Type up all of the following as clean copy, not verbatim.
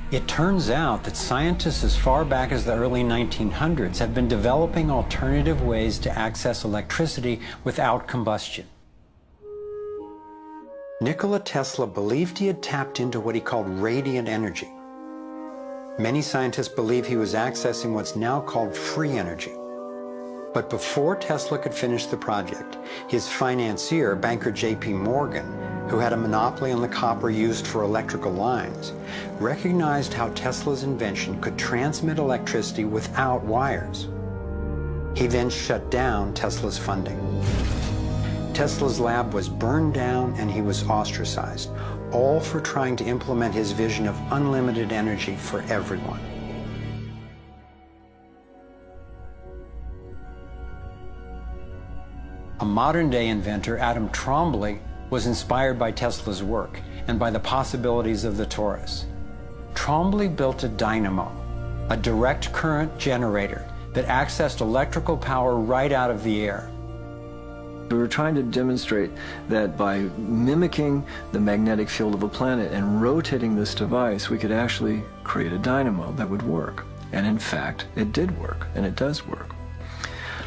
It turns out that scientists as far back as the early 1900s have been developing alternative ways to access electricity without combustion. Nikola Tesla believed he had tapped into what he called radiant energy. Many scientists believe he was accessing what's now called free energy. But before Tesla could finish the project, his financier, banker J.P. Morgan, who had a monopoly on the copper used for electrical lines, recognized how Tesla's invention could transmit electricity without wires. He then shut down Tesla's funding. Tesla's lab was burned down and he was ostracized, all for trying to implement his vision of unlimited energy for everyone. A modern-day inventor, Adam Trombly, was inspired by Tesla's work and by the possibilities of the torus. Trombly built a dynamo, a direct current generator that accessed electrical power right out of the air. We were trying to demonstrate that by mimicking the magnetic field of a planet and rotating this device, we could actually create a dynamo that would work. And in fact, it did work, and it does work.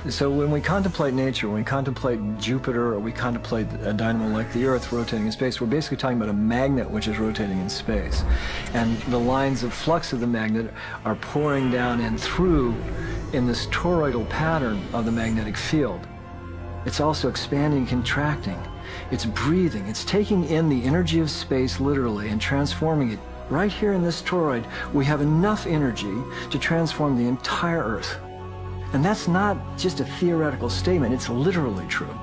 So when we contemplate nature, when we contemplate Jupiter, or we contemplate a dynamo like the Earth rotating in space, we're basically talking about a magnet which is rotating in space. And the lines of flux of the magnet are pouring down and through in this toroidal pattern of the magnetic field. It's also expanding, contracting. It's breathing. It's taking in the energy of space literally and transforming it. Right here in this toroid, we have enough energy to transform the entire Earth. And that's not just a theoretical statement, it's literally true.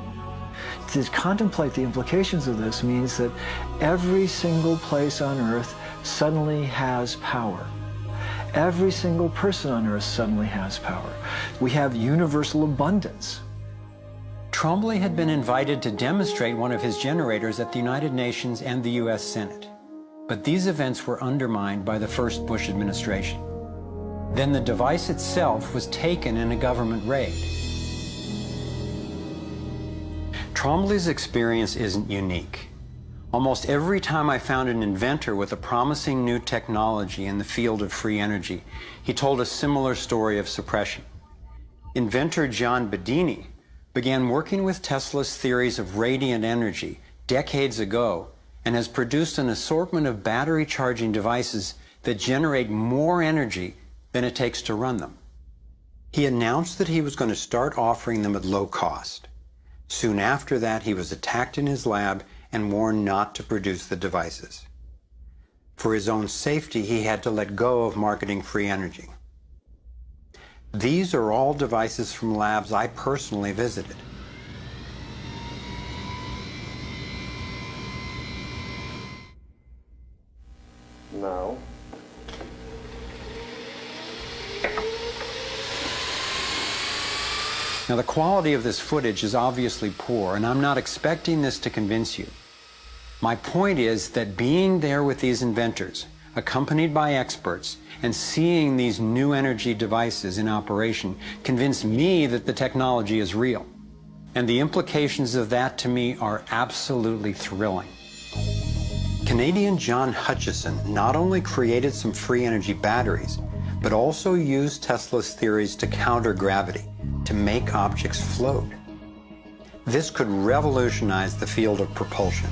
To contemplate the implications of this means that every single place on Earth suddenly has power. Every single person on Earth suddenly has power. We have universal abundance. Trombly had been invited to demonstrate one of his generators at the United Nations and the U.S. Senate. But these events were undermined by the first Bush administration. Then the device itself was taken in a government raid. Trombly's experience isn't unique. Almost every time I found an inventor with a promising new technology in the field of free energy, he told a similar story of suppression. Inventor John Bedini began working with Tesla's theories of radiant energy decades ago and has produced an assortment of battery charging devices that generate more energy than it takes to run them. He announced that he was going to start offering them at low cost. Soon after that, he was attacked in his lab and warned not to produce the devices. For his own safety, he had to let go of marketing free energy. These are all devices from labs I personally visited. Now, Now, the quality of this footage is obviously poor, and I'm not expecting this to convince you. My point is that being there with these inventors, accompanied by experts, and seeing these new energy devices in operation convinced me that the technology is real. And the implications of that to me are absolutely thrilling. Canadian John Hutchison not only created some free energy batteries, but also used Tesla's theories to counter gravity, to make objects float. This could revolutionize the field of propulsion.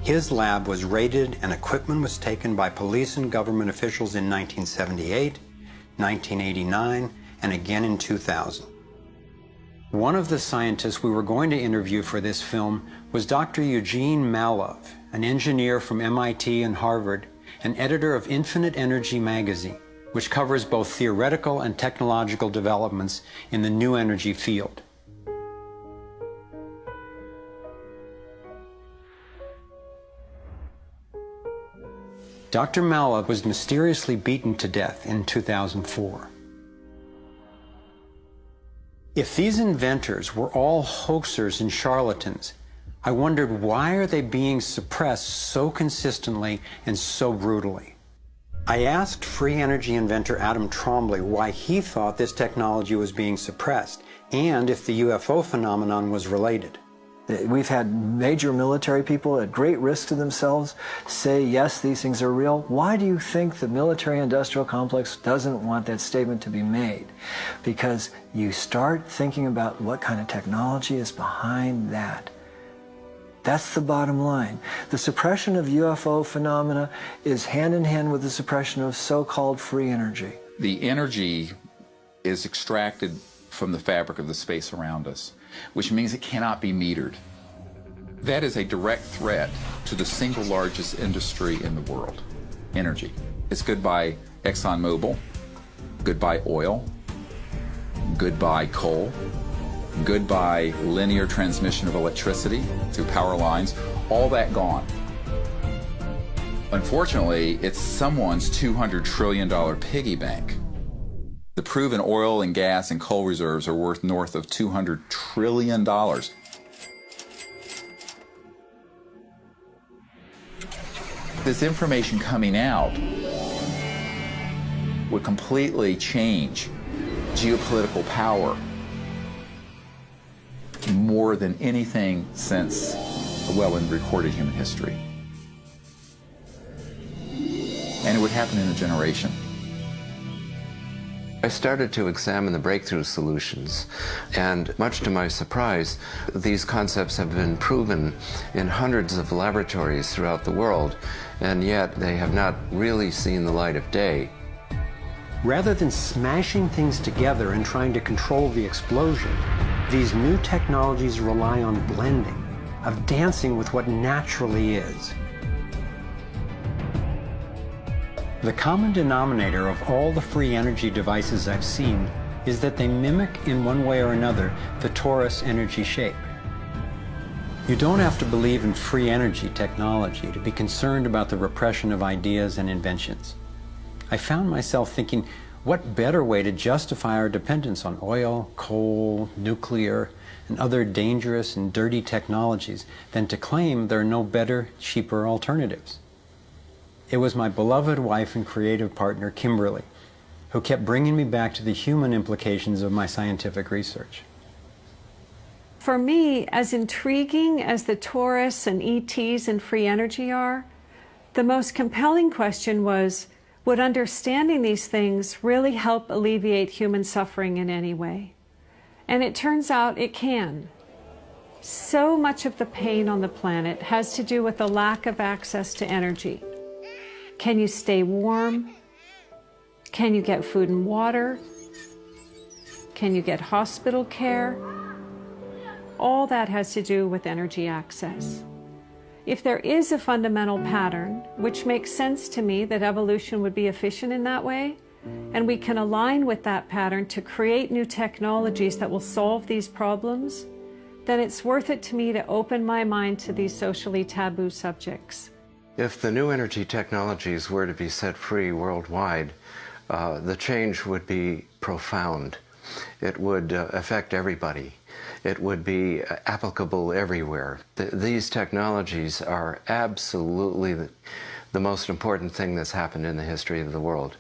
His lab was raided and equipment was taken by police and government officials in 1978, 1989, and again in 2000. One of the scientists we were going to interview for this film was Dr. Eugene Mallove, an engineer from MIT and Harvard, and editor of Infinite Energy magazine, which covers both theoretical and technological developments in the new energy field. Dr. Mallove was mysteriously beaten to death in 2004. If these inventors were all hoaxers and charlatans, I wondered, why are they being suppressed so consistently and so brutally? I asked free energy inventor Adam Trombly why he thought this technology was being suppressed, and if the UFO phenomenon was related. We've had major military people at great risk to themselves say, yes, these things are real. Why do you think the military-industrial complex doesn't want that statement to be made? Because you start thinking about what kind of technology is behind that. That's the bottom line. The suppression of UFO phenomena is hand in hand with the suppression of so-called free energy. The energy is extracted from the fabric of the space around us, which means it cannot be metered. That is a direct threat to the single largest industry in the world, energy. It's goodbye ExxonMobil, goodbye oil, goodbye coal, goodbye linear transmission of electricity through power lines, all that gone. Unfortunately, it's someone's $200 trillion piggy bank. The proven oil and gas and coal reserves are worth north of $200 trillion. This information coming out would completely change geopolitical power more than anything since, well, in recorded human history. And it would happen in a generation. I started to examine the breakthrough solutions, and much to my surprise, these concepts have been proven in hundreds of laboratories throughout the world, and yet they have not really seen the light of day. Rather than smashing things together and trying to control the explosion, these new technologies rely on blending, of dancing with what naturally is. The common denominator of all the free energy devices I've seen is that they mimic in one way or another the torus energy shape. You don't have to believe in free energy technology to be concerned about the repression of ideas and inventions. I found myself thinking, what better way to justify our dependence on oil, coal, nuclear, and other dangerous and dirty technologies than to claim there are no better, cheaper alternatives? It was my beloved wife and creative partner, Kimberly, who kept bringing me back to the human implications of my scientific research. For me, as intriguing as the torus and ETs and free energy are, the most compelling question was, would understanding these things really help alleviate human suffering in any way? And it turns out it can. So much of the pain on the planet has to do with the lack of access to energy. Can you stay warm? Can you get food and water? Can you get hospital care? All that has to do with energy access. If there is a fundamental pattern, which makes sense to me that evolution would be efficient in that way, and we can align with that pattern to create new technologies that will solve these problems, then it's worth it to me to open my mind to these socially taboo subjects. If the new energy technologies were to be set free worldwide, the change would be profound. It would affect everybody. It would be applicable everywhere. These technologies are absolutely the most important thing that's happened in the history of the world.